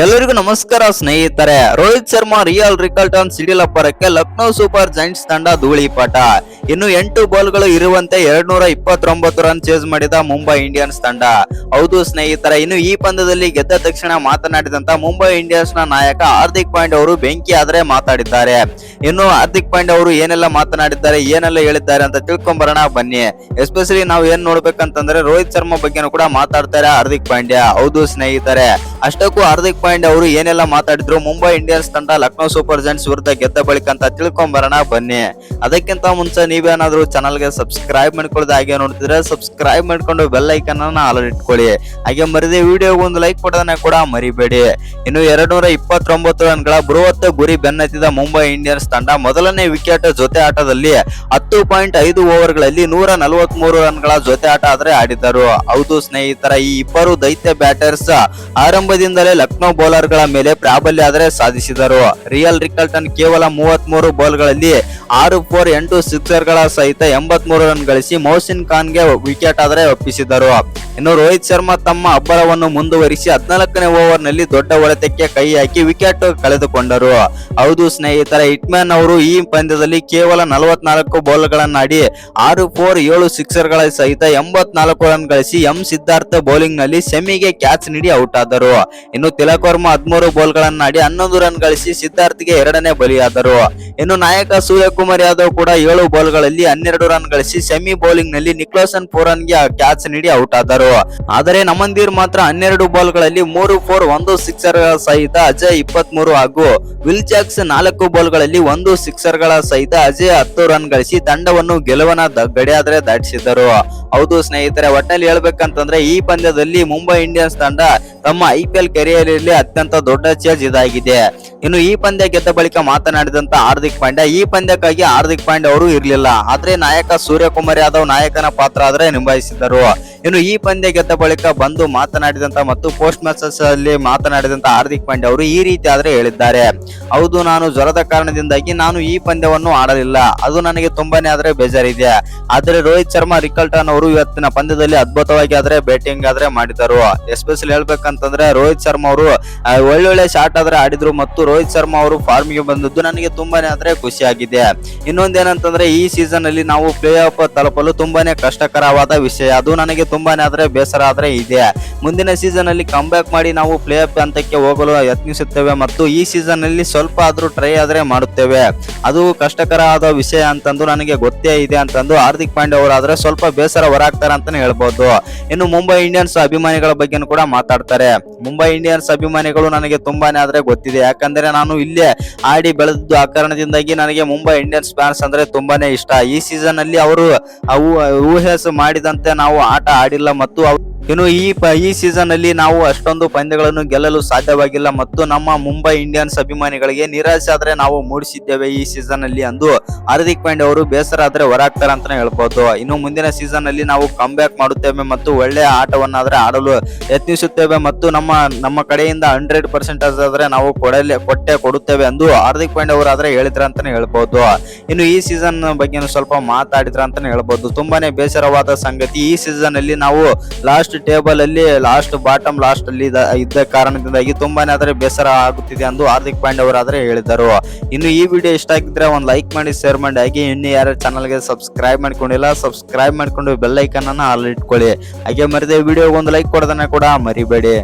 ಎಲ್ಲರಿಗೂ ನಮಸ್ಕಾರ ಸ್ನೇಹಿತರೆ. ರೋಹಿತ್ ಶರ್ಮಾ ರಿಯಲ್ ರಿಕಲ್ಟನ್ ಸಿಡಿಲಪ್ಪರಕ್ಕೆ ಲಕ್ನೋ ಸೂಪರ್ ಜೈಂಟ್ಸ್ ತಂಡ ಧೂಳಿಪಾಠ. ಇನ್ನು 8 ಬಾಲ್ಗಳು ಇರುವಂತೆ 229 ರನ್ ಚೇಸ್ ಮಾಡಿದ ಮುಂಬೈ ಇಂಡಿಯನ್ಸ್ ತಂಡ. ಹೌದು ಸ್ನೇಹಿತರೆ, ಇನ್ನು ಈ ಪಂದ್ಯದಲ್ಲಿ ಗೆದ್ದ ತಕ್ಷಣ ಮಾತನಾಡಿದಂತ ಮುಂಬೈ ಇಂಡಿಯನ್ಸ್ ನ ನಾಯಕ ಹಾರ್ದಿಕ್ ಪಾಂಡ್ಯ ಅವರು ಬೆಂಕಿ ಆದ್ರೆ ಮಾತಾಡಿದ್ದಾರೆ. ಇನ್ನು ಹಾರ್ದಿಕ್ ಪಾಂಡ್ಯ ಅವರು ಏನೆಲ್ಲ ಮಾತನಾಡಿದ್ದಾರೆ, ಏನೆಲ್ಲ ಹೇಳಿದ್ದಾರೆ ಅಂತ ತಿಳ್ಕೊಂಬರೋಣ ಬನ್ನಿ. ಎಸ್ಪೆಷಲಿ ನಾವು ಏನ್ ನೋಡ್ಬೇಕಂತಂದ್ರೆ ರೋಹಿತ್ ಶರ್ಮಾ ಬಗ್ಗೆನೂ ಕೂಡ ಮಾತಾಡ್ತಾರೆ ಹಾರ್ದಿಕ್ ಪಾಂಡ್ಯ. ಹೌದು ಸ್ನೇಹಿತರೆ, ಅಷ್ಟಕ್ಕೂ ಹಾರ್ದಿಕ್ ಪಾಂಡ್ಯ ಅವರು ಏನೆಲ್ಲ ಮಾತಾಡಿದ್ರು, ಮುಂಬೈ ಇಂಡಿಯನ್ಸ್ ತಂಡ ಲಕ್ನೋ ಸೂಪರ್ ಜೈಂಟ್ಸ್ ವಿರುದ್ಧ ಗೆದ್ದ ಬಳಿಕ ಅಂತ ತಿಳ್ಕೊಂಬರೋಣ ಬನ್ನಿ. ಅದಕ್ಕಿಂತ ಮುಂಚೆ ನೀವೇನಾದ್ರೂ ಚಾನಲ್ಗೆ ಸಬ್ಸ್ಕ್ರೈಬ್ ಮಾಡ್ಕೊಳ್ಳೋದು, ಹಾಗೆ ನೋಡ್ತಿದ್ರೆ ಸಬ್ಸ್ಕ್ರೈಬ್ ಮಾಡ್ಕೊಂಡು ಬೆಲ್ ಐಕನ್ ಅನ್ನ ಆಲ್ ಇಟ್ಕೊಳ್ಳಿ. ಹಾಗೆ ಮರಿದೆ ವಿಡಿಯೋಗೆ ಒಂದು ಲೈಕ್ ಕೊಡೋದನ್ನ ಕೂಡ ಮರಿಬೇಡಿ. ಇನ್ನು 229 ರನ್ಗಳ ಬೃಹತ್ ಗುರಿ ಬೆನ್ನತ್ತಿದ ಮುಂಬೈ ಇಂಡಿಯನ್ಸ್ ತಂಡ ಮೊದಲನೇ ವಿಕೆಟ್ ಜೊತೆ ಆಟದಲ್ಲಿ 10.5 ಓವರ್ಗಳಲ್ಲಿ 143 ರನ್ಗಳ ಜೊತೆ ಆಟ ಆದ್ರೆ ಆಡಿದರು. ಹೌದು ಸ್ನೇಹಿತರ, ಈ ಇಬ್ಬರು ದೈತ್ಯ ಬ್ಯಾಟರ್ಸ್ ಆರಂಭದಿಂದಲೇ ಲಕ್ನೋ ಬೌಲರ್ ಗಳ ಮೇಲೆ ಪ್ರಾಬಲ್ಯ ಆದ್ರೆ ಸಾಧಿಸಿದರು. ರಿಯಲ್ ರಿಕಲ್ಟನ್ ಕೇವಲ 33 ಬಾಲ್ಗಳಲ್ಲಿ 6-4 8 ಸಿಕ್ಸರ್ಗಳ ಸಹಿತ 83 ರನ್ ಗಳಿಸಿ ಮೌಸಿನ್ ಖಾನ್ ಗೆ ವಿಕೆಟ್ ಆದ್ರೆ ಒಪ್ಪಿಸಿದರು. ಇನ್ನು ರೋಹಿತ್ ಶರ್ಮಾ ತಮ್ಮ ಅಬ್ಬರವನ್ನು ಮುಂದುವರಿಸಿ 14ನೇ ಓವರ್ ನಲ್ಲಿ ದೊಡ್ಡ ಹೊಡೆತಕ್ಕೆ ಕೈ ಹಾಕಿ ವಿಕೆಟ್ ಕಳೆದುಕೊಂಡರು. ಹೌದು ಸ್ನೇಹಿತರೆ, ಹಿಟ್ಮ್ಯಾನ್ ಅವರು ಈ ಪಂದ್ಯದಲ್ಲಿ ಕೇವಲ 44 ಬಾಲ್ಗಳನ್ನಾಡಿ 6-4 7 ಸಿಕ್ಸರ್ಗಳ ಸಹಿತ 84 ರನ್ ಗಳಿಸಿ ಸಿದ್ಧಾರ್ಥ ಬೌಲಿಂಗ್ ನಲ್ಲಿ ಸೆಮಿಗೆ ಕ್ಯಾಚ್ ನೀಡಿ ಔಟ್ ಆದರು. ಇನ್ನು ತಿಲಕ್ ವರ್ಮಾ 13 ಬಾಲ್ಗಳನ್ನಾಡಿ 11 ರನ್ ಗಳಿಸಿ ಸಿದ್ಧಾರ್ಥ್ಗೆ ಎರಡನೇ ಬಲಿಯಾದರು. ಇನ್ನು ನಾಯಕ ಸೂರ್ಯಕುಮಾರ್ ಯಾದವ್ ಕೂಡ 7 ಬಾಲ್ಗಳಲ್ಲಿ 12 ರನ್ ಗಳಿಸಿ ಸೆಮಿ ಬೌಲಿಂಗ್ ನಲ್ಲಿ ನಿಕ್ಲೋಸನ್ ಪೂರನ್ಗೆ ಕ್ಯಾಚ್ ನೀಡಿ ಔಟ್ ಆದರು. ಆದರೆ ನಮಂದೀರ್ ಮಾತ್ರ 12 ಬಾಲ್ಗಳಲ್ಲಿ 3-4 1 ಸಿಕ್ಸರ್ ಸಹಿತ ಅಜಯ್ 23 ಹಾಗೂ ವಿಲ್ ಜಾಕ್ಸ್ 4 ಬಾಲ್ಗಳಲ್ಲಿ 1 ಸಿಕ್ಸರ್ ಗಳ ಸಹಿತ ಅಜಯ್ 10 ರನ್ ಗಳಿಸಿ ತಂಡವನ್ನು ಗೆಲುವಿನ ಗಡಿಯಾದ್ರೆ ದಾಟಿಸಿದರು. ಹೌದು ಸ್ನೇಹಿತರೆ, ಒಟ್ಟಿನಲ್ಲಿ ಹೇಳ್ಬೇಕಂತಂದ್ರೆ ಈ ಪಂದ್ಯದಲ್ಲಿ ಮುಂಬೈ ಇಂಡಿಯನ್ಸ್ ತಂಡ ತಮ್ಮ IPL ಕೆರಿಯರ್ ಅತ್ಯಂತ ದೊಡ್ಡ ಚೇಂಜ್ ಇದಾಗಿದೆ. ಇನ್ನು ಈ ಪಂದ್ಯ ಗೆದ್ದ ಬಳಿಕ ಮಾತನಾಡಿದಂತ ಹಾರ್ದಿಕ್ ಪಾಂಡ್ಯ, ಈ ಪಂದ್ಯಕ್ಕಾಗಿ ಹಾರ್ದಿಕ್ ಪಾಂಡ್ಯ ಅವರು ಇರಲಿಲ್ಲ, ಆದ್ರೆ ನಾಯಕ ಸೂರ್ಯಕುಮಾರ್ ಯಾದವ್ ನಾಯಕನ ಪಾತ್ರ ಆದ್ರೆ ನಿಭಾಯಿಸಿದರು. ಇನ್ನು ಈ ಪಂದ್ಯ ಗೆದ್ದ ಬಳಿಕ ಬಂದು ಮಾತನಾಡಿದಂತ ಮತ್ತು ಪೋಸ್ಟ್ ಮ್ಯಾಚಸ್ ಅಲ್ಲಿ ಮಾತನಾಡಿದಂತ ಹಾರ್ದಿಕ್ ಪಾಂಡ್ಯ ಅವರು ಈ ರೀತಿ ಆದ್ರೆ ಹೇಳಿದ್ದಾರೆ. ಹೌದು, ನಾನು ಜ್ವರದ ಕಾರಣದಿಂದಾಗಿ ನಾನು ಈ ಪಂದ್ಯವನ್ನು ಆಡಲಿಲ್ಲ, ಅದು ನನಗೆ ತುಂಬಾನೇ ಆದ್ರೆ ಬೇಜಾರಿದೆ. ಆದ್ರೆ ರೋಹಿತ್ ಶರ್ಮಾ ರಿಕಲ್ಟನ್ ಅವರು ಇವತ್ತಿನ ಪಂದ್ಯದಲ್ಲಿ ಅದ್ಭುತವಾಗಿ ಆದ್ರೆ ಬ್ಯಾಟಿಂಗ್ ಆದ್ರೆ ಮಾಡಿದರು. ಎಸ್ಪೆಷಲಿ ಹೇಳ್ಬೇಕಂತಂದ್ರೆ ರೋಹಿತ್ ಶರ್ಮಾ ಅವರು ಒಳ್ಳೊಳ್ಳೆ ಶಾಟ್ ಆದ್ರೆ ಆಡಿದ್ರು ಮತ್ತು ರೋಹಿತ್ ಶರ್ಮಾ ಅವರು ಫಾರ್ಮ್ ಗೆ ಬಂದದ್ದು ನನಗೆ ತುಂಬಾನೇ ಆದ್ರೆ ಖುಷಿ ಆಗಿದೆ. ಇನ್ನೊಂದೇನಂತಂದ್ರೆ ಈ ಸೀಸನ್ ಅಲ್ಲಿ ನಾವು ಪ್ಲೇ ಆಫ್ ತಲುಪಲು ತುಂಬಾನೇ ಕಷ್ಟಕರವಾದ ವಿಷಯ, ಅದು ನನಗೆ ತುಂಬಾನೇ ಆದ್ರೆ ಬೇಸರ ಆದ್ರೆ ಇದೆ. ಮುಂದಿನ ಸೀಸನ್ ಅಲ್ಲಿ ಕಮ್ ಬ್ಯಾಕ್ ಮಾಡಿ ನಾವು ಪ್ಲೇ ಆಫ್ ಹಂತಕ್ಕೆ ಹೋಗಲು ಯತ್ನಿಸುತ್ತೇವೆ ಮತ್ತು ಈ ಸೀಸನ್ ಅಲ್ಲಿ ಸ್ವಲ್ಪ ಆದ್ರೂ ಟ್ರೈ ಆದ್ರೆ ಮಾಡುತ್ತೇವೆ, ಅದು ಕಷ್ಟಕರ ಆದ ವಿಷಯ ಅಂತಂದು ನನಗೆ ಗೊತ್ತೇ ಇದೆ ಅಂತಂದು ಹಾರ್ದಿಕ್ ಪಾಂಡ್ಯ ಅವರಾದ್ರೆ ಸ್ವಲ್ಪ ಬೇಸರ ಹೊರಾಗ್ತಾರೆ ಅಂತಾನೆ ಹೇಳ್ಬೋದು. ಇನ್ನು ಮುಂಬೈ ಇಂಡಿಯನ್ಸ್ ಅಭಿಮಾನಿಗಳ ಬಗ್ಗೆನೂ ಕೂಡ ಮಾತಾಡ್ತಾರೆ. ಮುಂಬೈ ಇಂಡಿಯನ್ಸ್ ಅಭಿಮಾನಿಗಳು ನನಗೆ ತುಂಬಾನೇ ಆದ್ರೆ ಗೊತ್ತಿದೆ, ಯಾಕಂದ್ರೆ ನಾನು ಇಲ್ಲೇ ಆಡಿ ಬೆಳೆದಿದ್ದು, ಆ ಕಾರಣದಿಂದಾಗಿ ನನಗೆ ಮುಂಬೈ ಇಂಡಿಯನ್ಸ್ ಫ್ಯಾನ್ಸ್ ಅಂದ್ರೆ ತುಂಬಾನೇ ಇಷ್ಟ. ಈ ಸೀಸನ್ ಅಲ್ಲಿ ಅವರು ಊಹೆಸ್ ಮಾಡಿದಂತೆ ನಾವು ಆಟ ಆಡಿಲ್ಲ ಮತ್ತು ಇನ್ನು ಈ ಸೀಸನ್ ಅಲ್ಲಿ ನಾವು ಅಷ್ಟೊಂದು ಪಂದ್ಯಗಳನ್ನು ಗೆಲ್ಲಲು ಸಾಧ್ಯವಾಗಿಲ್ಲ ಮತ್ತು ನಮ್ಮ ಮುಂಬೈ ಇಂಡಿಯನ್ಸ್ ಅಭಿಮಾನಿಗಳಿಗೆ ನಿರಾಶೆ ಆದ್ರೆ ನಾವು ಮೂಡಿಸಿದ್ದೇವೆ ಈ ಸೀಸನ್ ಅಲ್ಲಿ ಅಂದು ಹಾರ್ದಿಕ್ ಪಾಂಡ್ಯ ಅವರು ಬೇಸರ ಆದ್ರೆ ಹೊರಾಗ್ತಾರೆ ಅಂತಾನೆ ಹೇಳ್ಬೋದು. ಇನ್ನು ಮುಂದಿನ ಸೀಸನ್ ಅಲ್ಲಿ ನಾವು ಕಮ್ ಬ್ಯಾಕ್ ಮಾಡುತ್ತೇವೆ ಮತ್ತು ಒಳ್ಳೆಯ ಆಟವನ್ನಾದ್ರೆ ಆಡಲು ಯತ್ನಿಸುತ್ತೇವೆ ಮತ್ತು ನಮ್ಮ ಕಡೆಯಿಂದ 100% ಆದ್ರೆ ನಾವು ಕೊಟ್ಟೆ ಕೊಡುತ್ತೇವೆ ಎಂದು ಹಾರ್ದಿಕ್ ಪಾಂಡ್ಯ ಅವರು ಆದ್ರೆ ಹೇಳಿದ್ರ ಅಂತಾನೆ ಹೇಳ್ಬೋದು. ಇನ್ನು ಈ ಸೀಸನ್ ಬಗ್ಗೆ ಸ್ವಲ್ಪ ಮಾತಾಡಿದ್ರ ಅಂತಾನೆ ಹೇಳ್ಬೋದು. ತುಂಬಾನೇ ಬೇಸರವಾದ ಸಂಗತಿ, ಈ ಸೀಸನ್ ಅಲ್ಲಿ ನಾವು ಟೇಬಲ್ ಅಲ್ಲಿ ಬಾಟಮ್ ಲಾಸ್ಟ್ ಅಲ್ಲಿ ಇದ್ದ ಕಾರಣದಿಂದಾಗಿ ತುಂಬಾನೇ ಆದ್ರೆ ಬೇಸರ ಆಗುತ್ತಿದೆ ಎಂದು ಹಾರ್ದಿಕ್ ಪಾಂಡ್ಯ ಅವರಾದ್ರೆ ಹೇಳಿದರು. ಇನ್ನು ಈ ವಿಡಿಯೋ ಇಷ್ಟ ಆಗಿದ್ರೆ ಒಂದು ಲೈಕ್ ಮಾಡಿ, ಶೇರ್ ಮಾಡಿ, ಹಾಗೆ ಇನ್ನು ಯಾರು ಚಾನಲ್ಗೆ ಸಬ್ಸ್ಕ್ರೈಬ್ ಮಾಡ್ಕೊಂಡಿಲ್ಲ ಸಬ್ಸ್ಕ್ರೈಬ್ ಮಾಡ್ಕೊಂಡು ಬೆಲ್ ಐಕನ್ ಅನ್ನ ಆಲ್ ಇಟ್ಕೊಳ್ಳಿ. ಹಾಗೆ ಮರಿದೆ ವಿಡಿಯೋಗೆ ಒಂದು ಲೈಕ್ ಕೊಡೋದನ್ನ ಕೂಡ ಮರಿಬೇಡಿ.